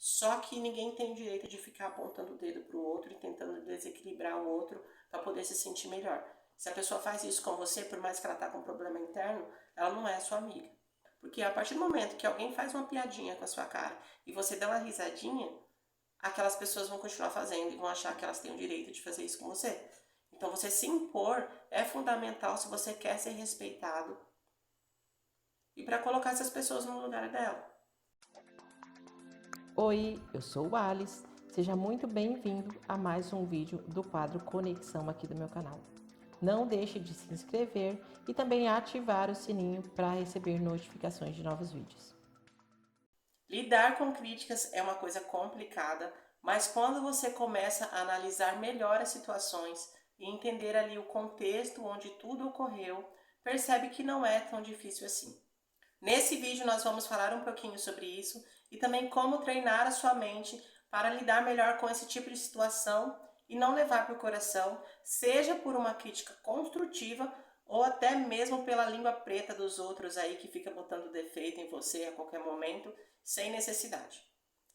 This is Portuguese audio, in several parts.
Só que ninguém tem o direito de ficar apontando o dedo para o outro e tentando desequilibrar o outro para poder se sentir melhor. Se a pessoa faz isso com você, por mais que ela está com um problema interno, ela não é sua amiga. Porque a partir do momento que alguém faz uma piadinha com a sua cara e você dá uma risadinha, aquelas pessoas vão continuar fazendo e vão achar que elas têm o direito de fazer isso com você. Então você se impor é fundamental se você quer ser respeitado e para colocar essas pessoas no lugar dela. Oi, eu sou o Alice. Seja muito bem-vindo a mais um vídeo do quadro Conexão aqui do meu canal. Não deixe de se inscrever e também ativar o sininho para receber notificações de novos vídeos. Lidar com críticas é uma coisa complicada, mas quando você começa a analisar melhor as situações e entender ali o contexto onde tudo ocorreu, percebe que não é tão difícil assim. Nesse vídeo nós vamos falar um pouquinho sobre isso e também como treinar a sua mente para lidar melhor com esse tipo de situação e não levar para o coração, seja por uma crítica construtiva ou até mesmo pela língua preta dos outros aí que fica botando defeito em você a qualquer momento, sem necessidade.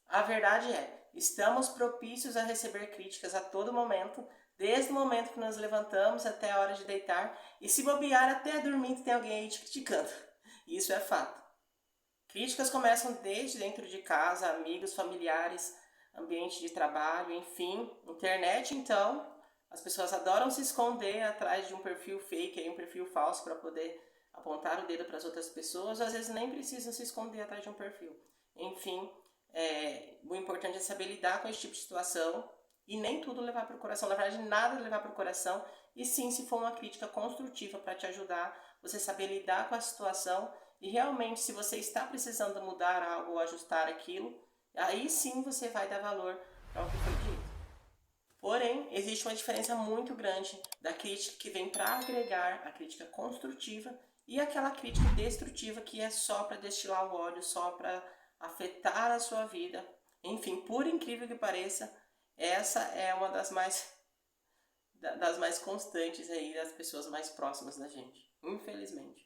A verdade é, estamos propícios a receber críticas a todo momento, desde o momento que nos levantamos até a hora de deitar, e se bobear até dormindo tem alguém aí te criticando. Isso é fato. Críticas começam desde dentro de casa, amigos, familiares, ambiente de trabalho, enfim. Internet, então, as pessoas adoram se esconder atrás de um perfil fake, um perfil falso para poder apontar o dedo para as outras pessoas, ou às vezes nem precisam se esconder atrás de um perfil. Enfim, o importante é saber lidar com esse tipo de situação e nem tudo levar para o coração. Na verdade, nada levar para o coração, e sim, se for uma crítica construtiva para te ajudar, você saber lidar com a situação e realmente, se você está precisando mudar algo ou ajustar aquilo, aí sim você vai dar valor para o que foi dito. Porém, existe uma diferença muito grande da crítica que vem para agregar, a crítica construtiva, e aquela crítica destrutiva que é só para destilar o ódio, só para afetar a sua vida. Enfim, por incrível que pareça, essa é uma das mais constantes aí, das pessoas mais próximas da gente, infelizmente.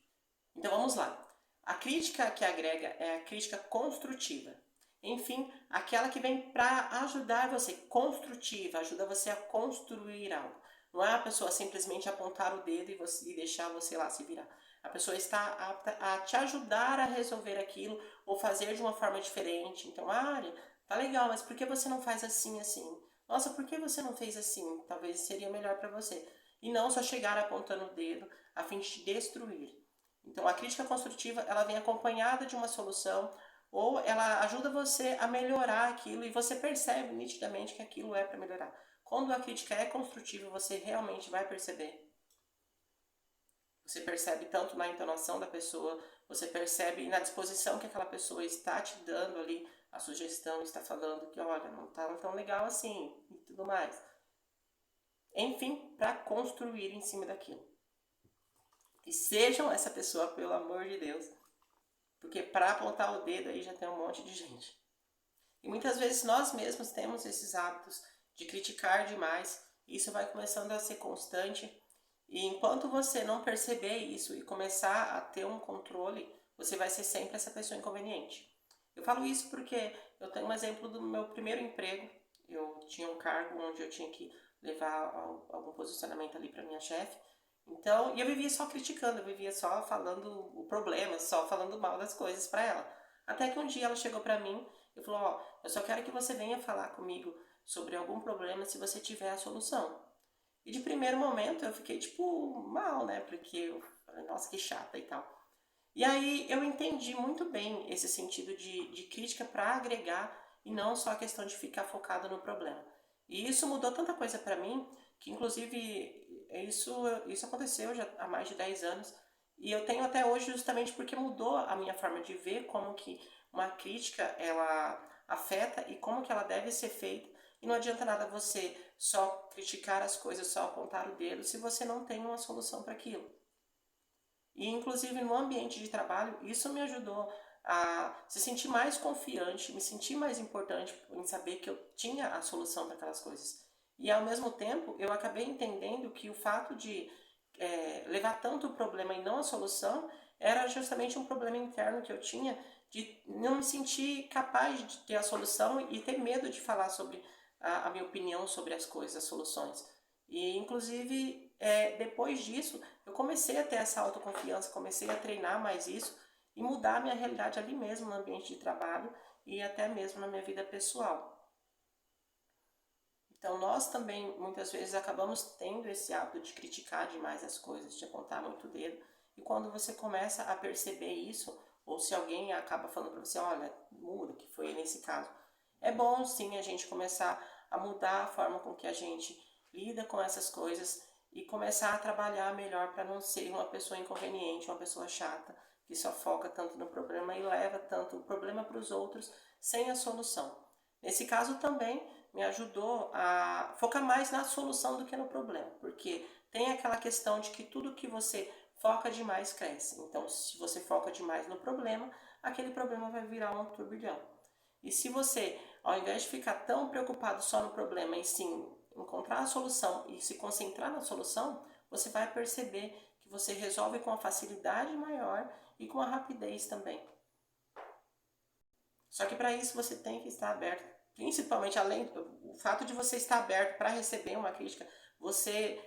Então vamos lá. A crítica que agrega é a crítica construtiva. Enfim, aquela que vem para ajudar você, construtiva, ajuda você a construir algo. Não é a pessoa simplesmente apontar o dedo e deixar você lá se virar. A pessoa está apta a te ajudar a resolver aquilo ou fazer de uma forma diferente. Então, Ari, tá legal, mas por que você não faz assim, assim? Nossa, por que você não fez assim? Talvez seria melhor para você. E não só chegar apontando o dedo a fim de te destruir. Então, a crítica construtiva, ela vem acompanhada de uma solução, ou ela ajuda você a melhorar aquilo e você percebe nitidamente que aquilo é para melhorar. Quando a crítica é construtiva, você realmente vai perceber. Você percebe tanto na entonação da pessoa, você percebe na disposição que aquela pessoa está te dando ali a sugestão, está falando que, olha, não está tão legal assim e tudo mais. Enfim, para construir em cima daquilo. E sejam essa pessoa, pelo amor de Deus. Porque para apontar o dedo aí já tem um monte de gente. E muitas vezes nós mesmos temos esses hábitos de criticar demais. E isso vai começando a ser constante. E enquanto você não perceber isso e começar a ter um controle, você vai ser sempre essa pessoa inconveniente. Eu falo isso porque eu tenho um exemplo do meu primeiro emprego. Eu tinha um cargo onde eu tinha que levar algum posicionamento ali para minha chefe. Então, e eu vivia só criticando, eu vivia só falando o problema, só falando mal das coisas para ela. Até que um dia ela chegou para mim e falou: ó, eu só quero que você venha falar comigo sobre algum problema se você tiver a solução. E de primeiro momento eu fiquei tipo mal, né? Porque eu falei, nossa, que chata e tal. E aí eu entendi muito bem esse sentido de crítica para agregar e não só a questão de ficar focado no problema. E isso mudou tanta coisa para mim que, inclusive, isso aconteceu já há mais de 10 anos. E eu tenho até hoje justamente porque mudou a minha forma de ver como que uma crítica ela afeta e como que ela deve ser feita. E não adianta nada você só criticar as coisas, só apontar o dedo, se você não tem uma solução para aquilo. E inclusive no ambiente de trabalho, isso me ajudou a se sentir mais confiante, me sentir mais importante em saber que eu tinha a solução para aquelas coisas. E ao mesmo tempo, eu acabei entendendo que o fato de levar tanto o problema e não a solução era justamente um problema interno que eu tinha de não me sentir capaz de ter a solução e ter medo de falar sobre a minha opinião sobre as coisas, as soluções. E, inclusive, depois disso, eu comecei a ter essa autoconfiança, comecei a treinar mais isso e mudar a minha realidade ali mesmo, no ambiente de trabalho e até mesmo na minha vida pessoal. Então, nós também, muitas vezes, acabamos tendo esse hábito de criticar demais as coisas, de apontar muito o dedo. E quando você começa a perceber isso, ou se alguém acaba falando para você, olha, muda, que foi nesse caso. É bom, sim, a gente começar a mudar a forma com que a gente lida com essas coisas e começar a trabalhar melhor para não ser uma pessoa inconveniente, uma pessoa chata, que só foca tanto no problema e leva tanto o problema para os outros sem a solução. Nesse caso também me ajudou a focar mais na solução do que no problema, porque tem aquela questão de que tudo que você foca demais cresce. Então, se você foca demais no problema, aquele problema vai virar um turbilhão. E se você, ao invés de ficar tão preocupado só no problema, e sim encontrar a solução e se concentrar na solução, você vai perceber que você resolve com uma facilidade maior e com uma rapidez também. Só que para isso você tem que estar aberto, principalmente além do fato de você estar aberto para receber uma crítica, você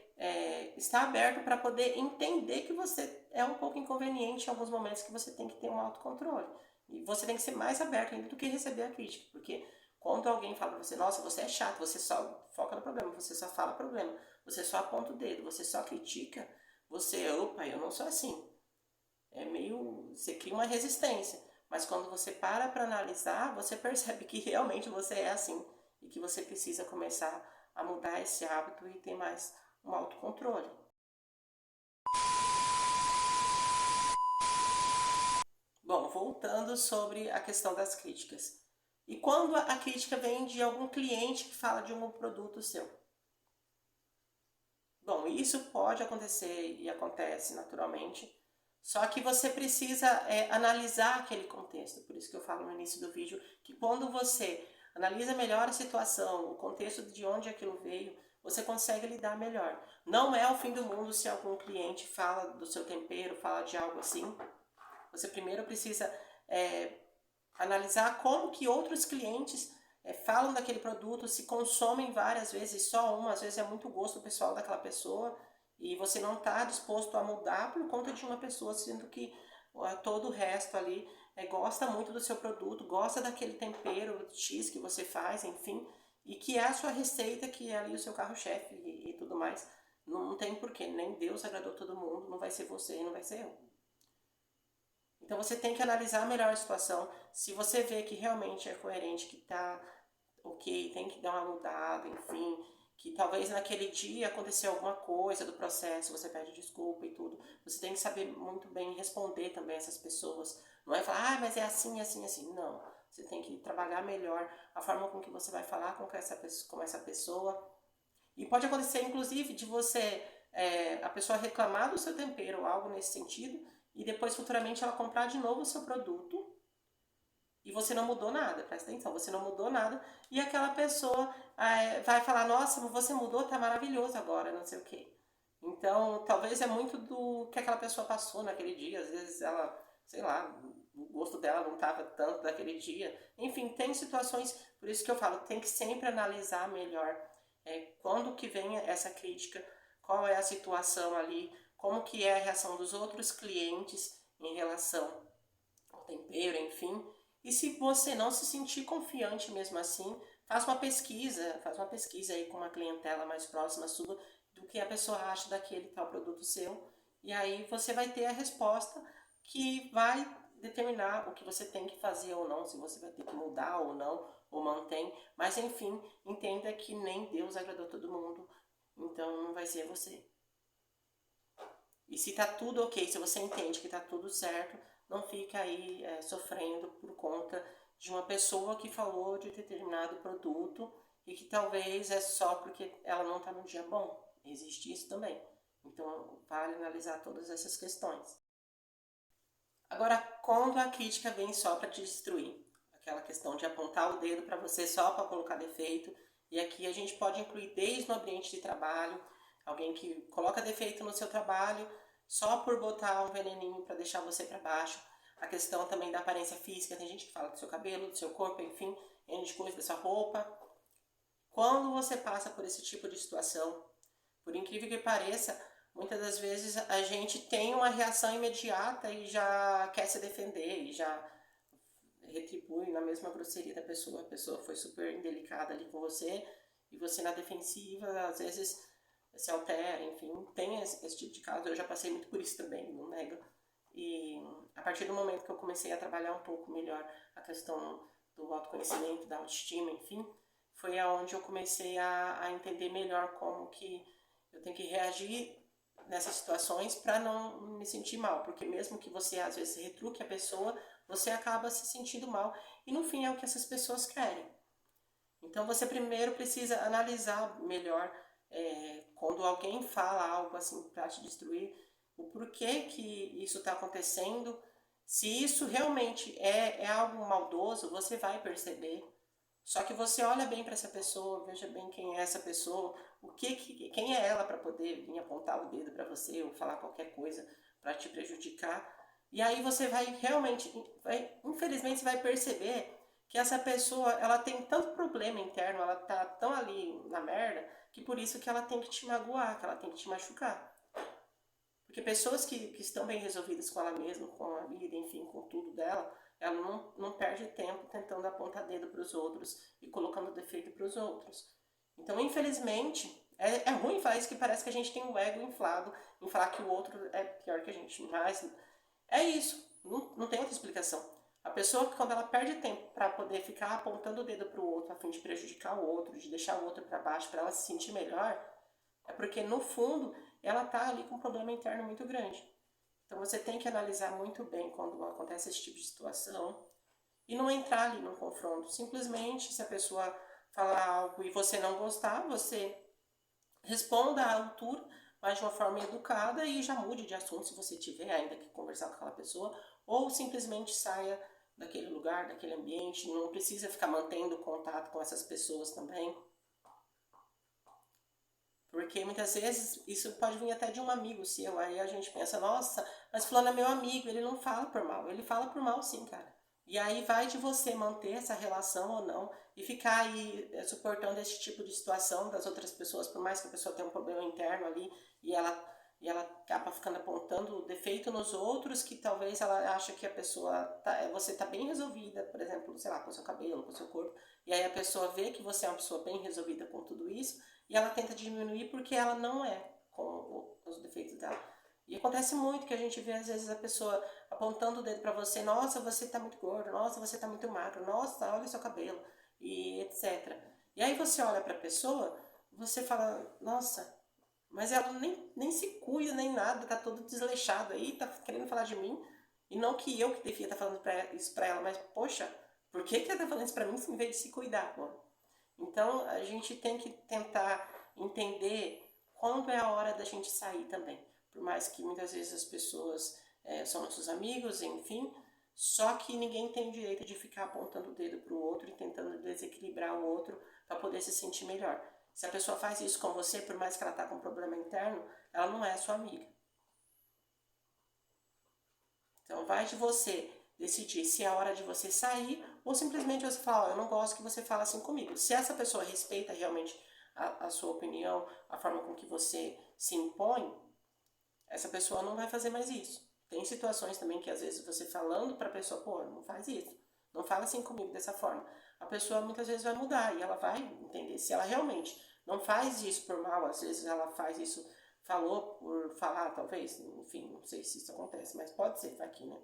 está aberto para poder entender que você é um pouco inconveniente em alguns momentos, que você tem que ter um autocontrole. E você tem que ser mais aberto ainda do que receber a crítica, porque quando alguém fala para você, nossa, você é chato, você só foca no problema, você só fala problema, você só aponta o dedo, você só critica, você, opa, eu não sou assim. Você cria uma resistência. Mas quando você para analisar, você percebe que realmente você é assim e que você precisa começar a mudar esse hábito e ter mais um autocontrole. Bom, voltando sobre a questão das críticas. E quando a crítica vem de algum cliente que fala de um produto seu? Bom, isso pode acontecer e acontece naturalmente, só que você precisa analisar aquele contexto. Por isso que eu falo no início do vídeo que quando você analisa melhor a situação, o contexto de onde aquilo veio, você consegue lidar melhor. Não é o fim do mundo se algum cliente fala do seu tempero, fala de algo assim. Você primeiro precisa analisar como que outros clientes falam daquele produto, se consomem várias vezes, só uma, às vezes é muito gosto pessoal daquela pessoa, e você não está disposto a mudar por conta de uma pessoa, sendo que todo o resto ali gosta muito do seu produto, gosta daquele tempero X que você faz, enfim, e que é a sua receita, que é ali o seu carro-chefe e tudo mais. Não tem porquê, nem Deus agradou todo mundo, não vai ser você e não vai ser eu. Então você tem que analisar melhor a situação. Se você vê que realmente é coerente, que tá ok, tem que dar uma mudada, enfim, que talvez naquele dia aconteceu alguma coisa do processo, você pede desculpa e tudo. Você tem que saber muito bem responder também essas pessoas. Não é falar, mas é assim, assim, assim. Não. Você tem que trabalhar melhor a forma com que você vai falar com essa pessoa. E pode acontecer, inclusive, de você, a pessoa reclamar do seu tempero, algo nesse sentido, e depois futuramente ela comprar de novo o seu produto e você não mudou nada, presta atenção, você não mudou nada, e aquela pessoa vai falar, nossa, você mudou, tá maravilhoso agora, não sei o quê. Então, talvez é muito do que aquela pessoa passou naquele dia, às vezes ela, sei lá, o gosto dela não estava tanto daquele dia. Enfim, tem situações, por isso que eu falo, tem que sempre analisar melhor quando que vem essa crítica, qual é a situação ali, como que é a reação dos outros clientes em relação ao tempero, enfim. E se você não se sentir confiante mesmo assim, faz uma pesquisa aí com uma clientela mais próxima sua do que a pessoa acha daquele tal produto seu. E aí você vai ter a resposta que vai determinar o que você tem que fazer ou não, se você vai ter que mudar ou não, ou mantém. Mas enfim, entenda que nem Deus agradou todo mundo, então não vai ser você. E se tá tudo ok, se você entende que tá tudo certo, não fica aí sofrendo por conta de uma pessoa que falou de determinado produto e que talvez é só porque ela não tá num dia bom. Existe isso também. Então, vale analisar todas essas questões. Agora, quando a crítica vem só para te destruir, aquela questão de apontar o dedo para você só para colocar defeito, e aqui a gente pode incluir desde o ambiente de trabalho, alguém que coloca defeito no seu trabalho só por botar um veneninho para deixar você para baixo, a questão também da aparência física, tem gente que fala do seu cabelo, do seu corpo, enfim, N de coisa, da sua roupa. Quando você passa por esse tipo de situação, por incrível que pareça, muitas das vezes a gente tem uma reação imediata e já quer se defender e já retribui na mesma grosseria da pessoa. A pessoa foi super indelicada ali com você e você na defensiva, às vezes se altera, enfim, tem esse tipo de caso. Eu já passei muito por isso também, não nego. E a partir do momento que eu comecei a trabalhar um pouco melhor a questão do autoconhecimento, da autoestima, enfim, foi aonde eu comecei a entender melhor como que eu tenho que reagir nessas situações para não me sentir mal, porque mesmo que você às vezes retruque a pessoa, você acaba se sentindo mal e no fim é o que essas pessoas querem. Então você primeiro precisa analisar melhor quando alguém fala algo assim para te destruir, o porquê que isso está acontecendo. Se isso realmente é algo maldoso, você vai perceber. Só que você olha bem para essa pessoa, veja bem quem é essa pessoa, quem é ela para poder vir apontar o dedo para você ou falar qualquer coisa para te prejudicar. E aí você vai realmente, infelizmente você vai perceber que essa pessoa, ela tem tanto problema interno, ela tá tão ali na merda, que por isso que ela tem que te magoar, que ela tem que te machucar. Porque pessoas que estão bem resolvidas com ela mesma, com a vida, enfim, com tudo dela, ela não perde tempo tentando apontar dedo para os outros e colocando defeito para os outros. Então, infelizmente, é ruim falar isso, que parece que a gente tem um ego inflado em falar que o outro é pior que a gente. Mas é isso, não tem outra explicação. A pessoa que quando ela perde tempo para poder ficar apontando o dedo para o outro, a fim de prejudicar o outro, de deixar o outro para baixo, para ela se sentir melhor, é porque no fundo ela está ali com um problema interno muito grande. Então você tem que analisar muito bem quando acontece esse tipo de situação e não entrar ali no confronto. Simplesmente, se a pessoa falar algo e você não gostar, você responda à altura, mas de uma forma educada, e já mude de assunto se você tiver ainda que conversar com aquela pessoa, ou simplesmente saia daquele lugar, daquele ambiente. Não precisa ficar mantendo contato com essas pessoas também. Porque muitas vezes isso pode vir até de um amigo seu, aí a gente pensa, nossa, mas fulano é meu amigo, ele não fala por mal. Ele fala por mal sim, cara. E aí vai de você manter essa relação ou não e ficar aí suportando esse tipo de situação das outras pessoas, por mais que a pessoa tenha um problema interno ali e ela acaba ficando apontando defeito nos outros, que talvez ela acha que a pessoa você tá bem resolvida, por exemplo, sei lá, com o seu cabelo, com o seu corpo, e aí a pessoa vê que você é uma pessoa bem resolvida com tudo isso, e ela tenta diminuir porque ela não é com os defeitos dela. E acontece muito que a gente vê às vezes a pessoa apontando o dedo para você, nossa, você tá muito gordo, nossa, você tá muito magro, nossa, olha o seu cabelo, e etc. E aí você olha para a pessoa, você fala, nossa, mas ela nem se cuida, nem nada, tá todo desleixado aí, tá querendo falar de mim, e não que eu que devia estar falando isso pra ela, mas poxa, por que ela tá falando isso pra mim em vez de se cuidar, pô? Então a gente tem que tentar entender quando é a hora da gente sair também. Por mais que muitas vezes as pessoas são nossos amigos, enfim, só que ninguém tem o direito de ficar apontando o dedo para o outro e tentando desequilibrar o outro para poder se sentir melhor. Se a pessoa faz isso com você, por mais que ela está com um problema interno, ela não é sua amiga. Então vai de você decidir se é hora de você sair ou simplesmente você falar, oh, eu não gosto que você fale assim comigo. Se essa pessoa respeita realmente a sua opinião, a forma com que você se impõe, essa pessoa não vai fazer mais isso. Tem situações também que às vezes você falando para a pessoa, pô, não faz isso, não fala assim comigo dessa forma. A pessoa muitas vezes vai mudar e ela vai entender. Se ela realmente não faz isso por mal, às vezes ela faz isso, falou por falar, talvez, enfim, não sei se isso acontece, mas pode ser, vai aqui, né?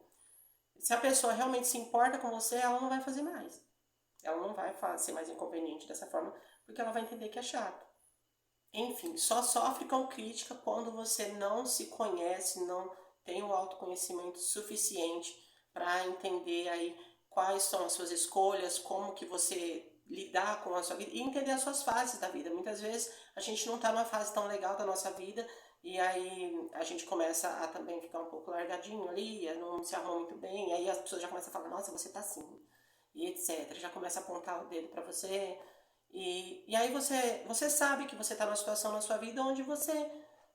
Se a pessoa realmente se importa com você, ela não vai fazer mais. Ela não vai ser mais inconveniente dessa forma, porque ela vai entender que é chato. Enfim, só sofre com crítica quando você não se conhece, não tem o autoconhecimento suficiente para entender aí quais são as suas escolhas, como que você lidar com a sua vida e entender as suas fases da vida. Muitas vezes a gente não está numa fase tão legal da nossa vida e aí a gente começa a também ficar um pouco largadinho ali, não se arruma muito bem, e aí as pessoas já começam a falar, nossa, você tá assim, e etc. Já começa a apontar o dedo para você. E aí você sabe que você está numa situação na sua vida onde você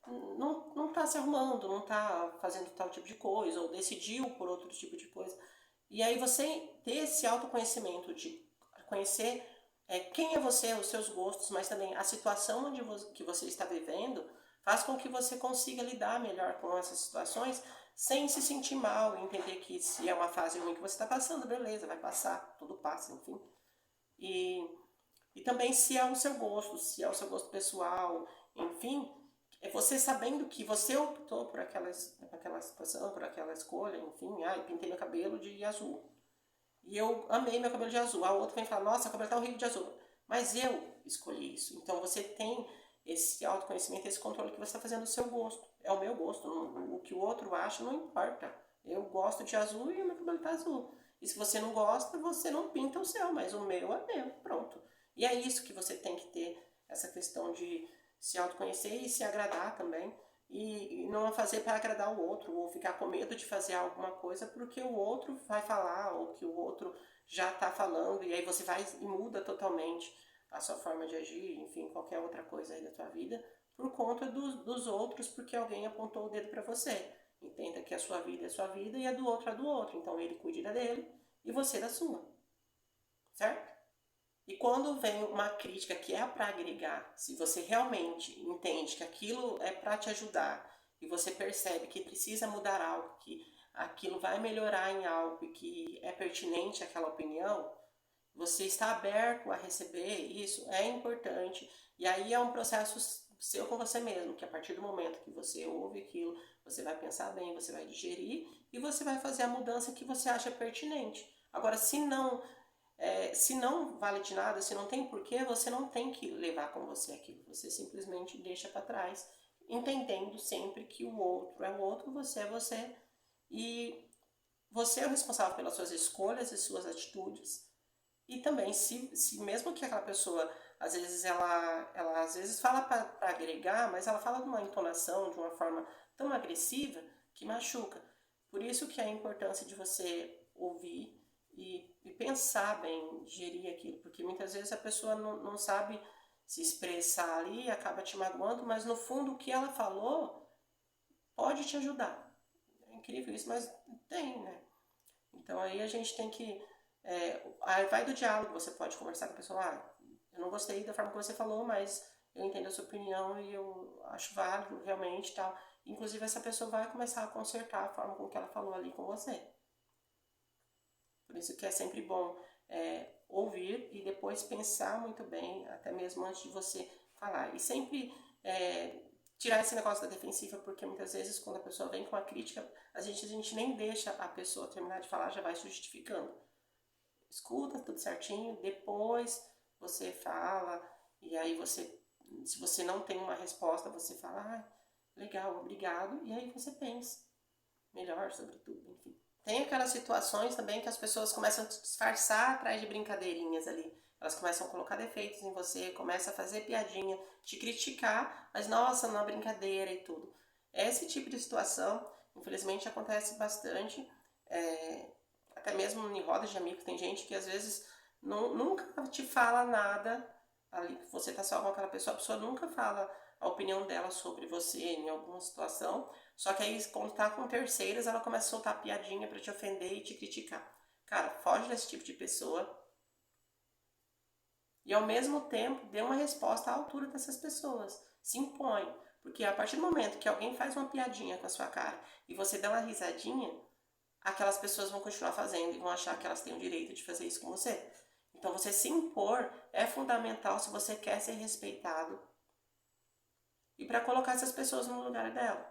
não tá se arrumando, não tá fazendo tal tipo de coisa, ou decidiu por outro tipo de coisa. E aí você ter esse autoconhecimento de conhecer quem é você, os seus gostos, mas também a situação que você está vivendo, faz com que você consiga lidar melhor com essas situações sem se sentir mal, entender que se é uma fase ruim que você está passando, beleza, vai passar, tudo passa, enfim. E, e também se é o seu gosto, se é o seu gosto pessoal, enfim, é você sabendo que você optou por aquela situação, por aquela escolha, enfim, pintei meu cabelo de azul. E eu amei meu cabelo de azul. A outra vem falar, nossa, o cabelo tá horrível de azul. Mas eu escolhi isso. Então você tem esse autoconhecimento, esse controle que você está fazendo do seu gosto. É o meu gosto. O que o outro acha não importa. Eu gosto de azul e o meu cabelo tá azul. E se você não gosta, você não pinta o seu, mas o meu é meu. Pronto. E é isso que você tem que ter, essa questão de se autoconhecer e se agradar também. E não fazer para agradar o outro, ou ficar com medo de fazer alguma coisa porque o outro vai falar, ou que o outro já está falando, e aí você vai e muda totalmente a sua forma de agir, enfim, qualquer outra coisa aí da tua vida, por conta dos outros, porque alguém apontou o dedo para você. Entenda que a sua vida é a sua vida e a do outro é a do outro, então ele cuide da dele e você da sua, certo? E quando vem uma crítica que é para agregar, se você realmente entende que aquilo é para te ajudar e você percebe que precisa mudar algo, que aquilo vai melhorar em algo e que é pertinente àquela opinião, você está aberto a receber isso, é importante. E aí é um processo seu com você mesmo, que a partir do momento que você ouve aquilo, você vai pensar bem, você vai digerir e você vai fazer a mudança que você acha pertinente. Agora, se não vale de nada, se não tem porquê, você não tem que levar com você aquilo. Você simplesmente deixa para trás, entendendo sempre que o outro é o outro, você é você. E você é o responsável pelas suas escolhas e suas atitudes. E também, se mesmo que aquela pessoa, às vezes, ela às vezes fala para agregar, mas ela fala de uma entonação, de uma forma tão agressiva que machuca. Por isso que é a importância de você ouvir e pensar bem, gerir aquilo, porque muitas vezes a pessoa não sabe se expressar ali e acaba te magoando, mas no fundo o que ela falou pode te ajudar. É incrível isso, mas tem, né? Então aí a gente tem que. Aí vai do diálogo, você pode conversar com a pessoa, eu não gostei da forma que você falou, mas eu entendo a sua opinião e eu acho válido realmente tal. Inclusive essa pessoa vai começar a consertar a forma com que ela falou ali com você. Por isso que é sempre bom ouvir e depois pensar muito bem, até mesmo antes de você falar. E sempre tirar esse negócio da defensiva, porque muitas vezes quando a pessoa vem com a crítica, a gente nem deixa a pessoa terminar de falar, já vai se justificando. Escuta tudo certinho, depois você fala, e aí se você não tem uma resposta, você fala, legal, obrigado, e aí você pensa melhor sobre tudo, enfim. Tem aquelas situações também que as pessoas começam a te disfarçar atrás de brincadeirinhas ali. Elas começam a colocar defeitos em você, começam a fazer piadinha, te criticar, mas nossa, na brincadeira e tudo. Esse tipo de situação, infelizmente, acontece bastante, até mesmo em rodas de amigos. Tem gente que às vezes nunca te fala nada, ali você tá só com aquela pessoa, a pessoa nunca fala a opinião dela sobre você em alguma situação, só que aí quando tá com terceiras, ela começa a soltar piadinha pra te ofender e te criticar. Cara, foge desse tipo de pessoa e ao mesmo tempo dê uma resposta à altura dessas pessoas. Se impõe, porque a partir do momento que alguém faz uma piadinha com a sua cara e você dá uma risadinha, aquelas pessoas vão continuar fazendo e vão achar que elas têm o direito de fazer isso com você. Então você se impor é fundamental se você quer ser respeitado e para colocar essas pessoas no lugar dela.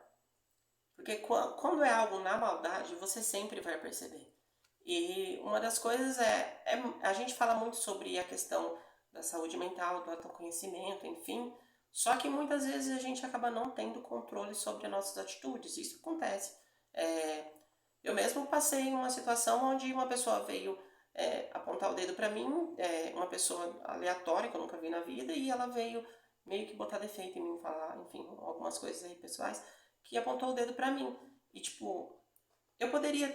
Porque quando é algo na maldade, você sempre vai perceber. E uma das coisas a gente fala muito sobre a questão da saúde mental, do autoconhecimento, enfim. Só que muitas vezes a gente acaba não tendo controle sobre as nossas atitudes. Isso acontece. Eu mesmo passei uma situação onde uma pessoa veio apontar o dedo pra mim, uma pessoa aleatória que eu nunca vi na vida, e ela veio meio que botar defeito em mim, falar, enfim, algumas coisas aí pessoais, que apontou o dedo pra mim. E tipo, eu poderia,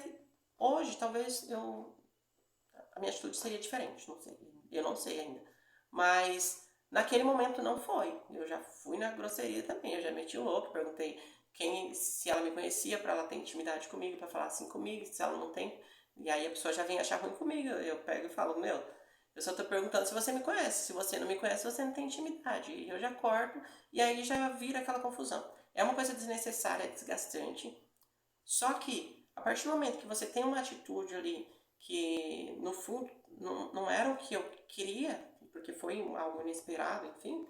hoje talvez a minha atitude seria diferente, não sei, eu não sei ainda. Mas Naquele momento não foi. Eu já fui na grosseria também, eu já meti o louco, perguntei se ela me conhecia, para ela ter intimidade comigo, para falar assim comigo, se ela não tem. E aí a pessoa já vem achar ruim comigo. Eu pego e falo, meu, eu só tô perguntando se você me conhece. Se você não me conhece, você não tem intimidade. E eu já corto, e aí já vira aquela confusão. É uma coisa desnecessária, desgastante. Só que, a partir do momento que você tem uma atitude ali que, no fundo, não era o que eu queria, porque foi algo inesperado, enfim,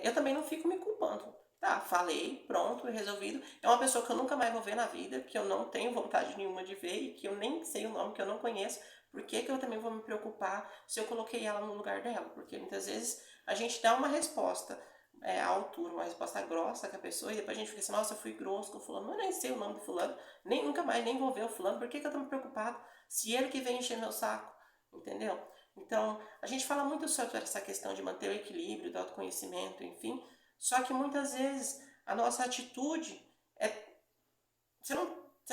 eu também não fico me culpando. Tá, falei, pronto, resolvido. É uma pessoa que eu nunca mais vou ver na vida, que eu não tenho vontade nenhuma de ver e que eu nem sei o nome, que eu não conheço. Por que que eu também vou me preocupar se eu coloquei ela no lugar dela? Porque muitas vezes a gente dá uma resposta à altura, uma resposta grossa com a pessoa, e depois a gente fica assim, nossa, eu fui grosso com o fulano, eu nem sei o nome do fulano, nem nunca mais nem vou ver o fulano, por que que eu tô me preocupado? Se ele que vem encher meu saco, entendeu? Então, a gente fala muito sobre essa questão de manter o equilíbrio, do autoconhecimento, enfim, só que muitas vezes a nossa atitude é. Você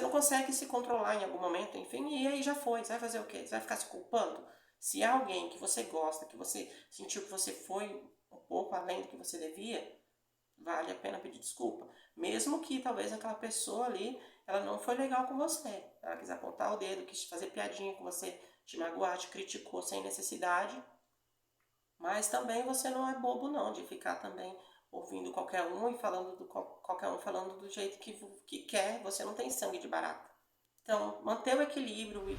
não consegue se controlar em algum momento, enfim, e aí já foi. Você vai fazer o quê? Você vai ficar se culpando? Se é alguém que você gosta, que você sentiu que você foi um pouco além do que você devia, vale a pena pedir desculpa. Mesmo que talvez aquela pessoa ali, ela não foi legal com você. Ela quis apontar o dedo, quis fazer piadinha com você, te magoar, te criticou sem necessidade. Mas também você não é bobo não, de ficar também ouvindo qualquer um e falando qualquer um falando do jeito que quer, você não tem sangue de barata. Então, manter o equilíbrio e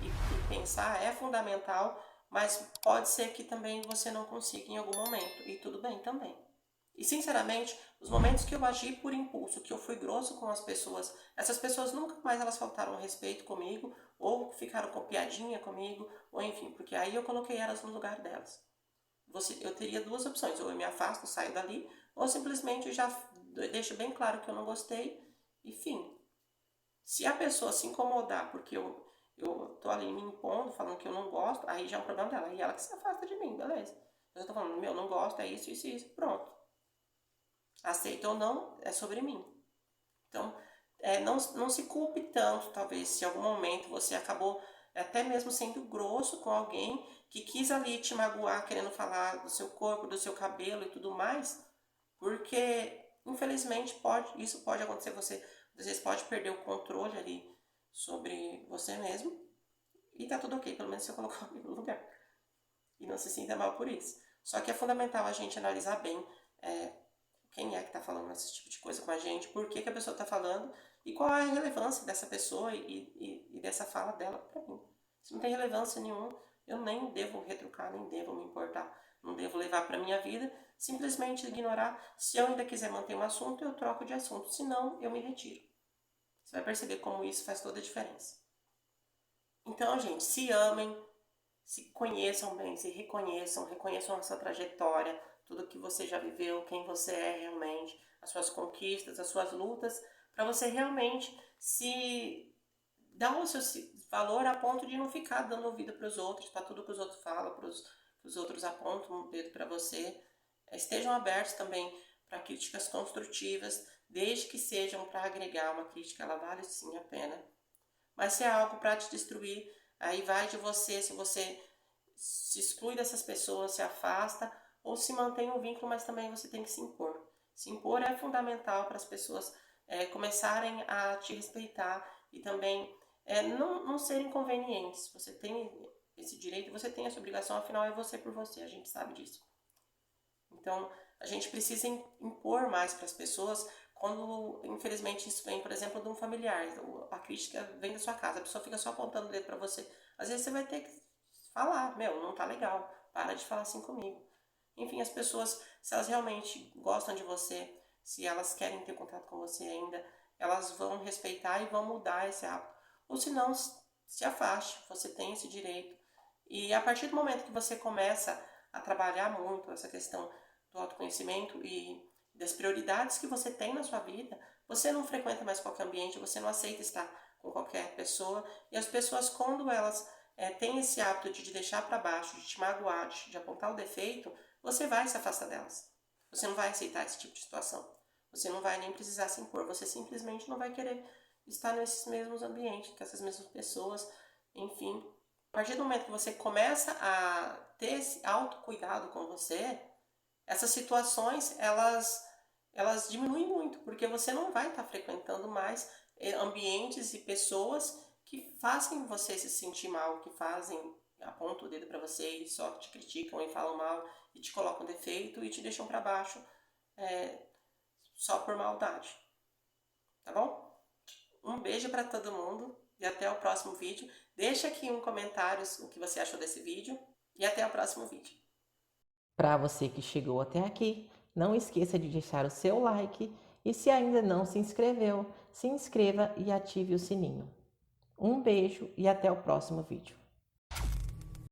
pensar é fundamental, mas pode ser que também você não consiga em algum momento, e tudo bem também. E sinceramente, os momentos que eu agi por impulso, que eu fui grosso com as pessoas, essas pessoas nunca mais elas faltaram respeito comigo, ou ficaram com piadinha comigo, ou enfim, porque aí eu coloquei elas no lugar delas. Eu teria duas opções, ou eu me afasto, saio dali, ou simplesmente já deixo bem claro que eu não gostei, e fim. Se a pessoa se incomodar porque eu tô ali me impondo, falando que eu não gosto, aí já é um problema dela, e ela que se afasta de mim, beleza. Eu tô falando, meu, não gosto, é isso, pronto. Aceita ou não, é sobre mim. Então, não se culpe tanto, talvez, se em algum momento você acabou até mesmo sendo grosso com alguém que quis ali te magoar, querendo falar do seu corpo, do seu cabelo e tudo mais, porque infelizmente isso pode acontecer, você às vezes pode perder o controle ali sobre você mesmo, e tá tudo ok, pelo menos você colocou alguém no lugar. E não se sinta mal por isso. Só que é fundamental a gente analisar bem quem é que está falando esse tipo de coisa com a gente, por que, que a pessoa está falando e qual é a relevância dessa pessoa e dessa fala dela para mim. Se não tem relevância nenhuma, eu nem devo retrucar, nem devo me importar, não devo levar para minha vida, simplesmente ignorar. Se eu ainda quiser manter um assunto, eu troco de assunto, se não, eu me retiro. Você vai perceber como isso faz toda a diferença. Então, gente, se amem, se conheçam bem, se reconheçam, reconheçam a sua trajetória, tudo que você já viveu, quem você é realmente, as suas conquistas, as suas lutas, para você realmente se dar o seu valor a ponto de não ficar dando ouvido para os outros, para tudo que os outros falam, para os outros apontam o dedo para você. Estejam abertos também para críticas construtivas, desde que sejam para agregar. Uma crítica, ela vale sim a pena. Mas se é algo para te destruir, aí vai de você, se você se exclui dessas pessoas, se afasta, ou se mantém um vínculo, mas também você tem que se impor. Se impor é fundamental para as pessoas começarem a te respeitar e também não ser inconvenientes. Você tem esse direito, você tem essa obrigação, afinal é você por você, a gente sabe disso. Então, a gente precisa impor mais para as pessoas quando, infelizmente, isso vem, por exemplo, de um familiar. A crítica vem da sua casa, a pessoa fica só apontando o dedo para você. Às vezes você vai ter que falar, meu, não tá legal, para de falar assim comigo. Enfim, as pessoas, se elas realmente gostam de você, se elas querem ter contato com você ainda, elas vão respeitar e vão mudar esse hábito. Ou se não, se afaste, você tem esse direito. E a partir do momento que você começa a trabalhar muito essa questão do autoconhecimento e das prioridades que você tem na sua vida, você não frequenta mais qualquer ambiente, você não aceita estar com qualquer pessoa, e as pessoas, quando elas têm esse hábito de te deixar para baixo, de te magoar, de apontar o defeito, você vai se afastar delas. Você não vai aceitar esse tipo de situação. Você não vai nem precisar se impor, você simplesmente não vai querer estar nesses mesmos ambientes, com essas mesmas pessoas, enfim. A partir do momento que você começa a ter esse autocuidado com você, essas situações, elas diminuem muito, porque você não vai estar frequentando mais ambientes e pessoas que fazem você se sentir mal, que apontam o dedo para você e só te criticam e falam mal e te colocam defeito e te deixam para baixo só por maldade, tá bom? Um beijo para todo mundo e até o próximo vídeo. Deixa aqui um comentário o que você achou desse vídeo e até o próximo vídeo. Para você que chegou até aqui, não esqueça de deixar o seu like e se ainda não se inscreveu, se inscreva e ative o sininho. Um beijo e até o próximo vídeo.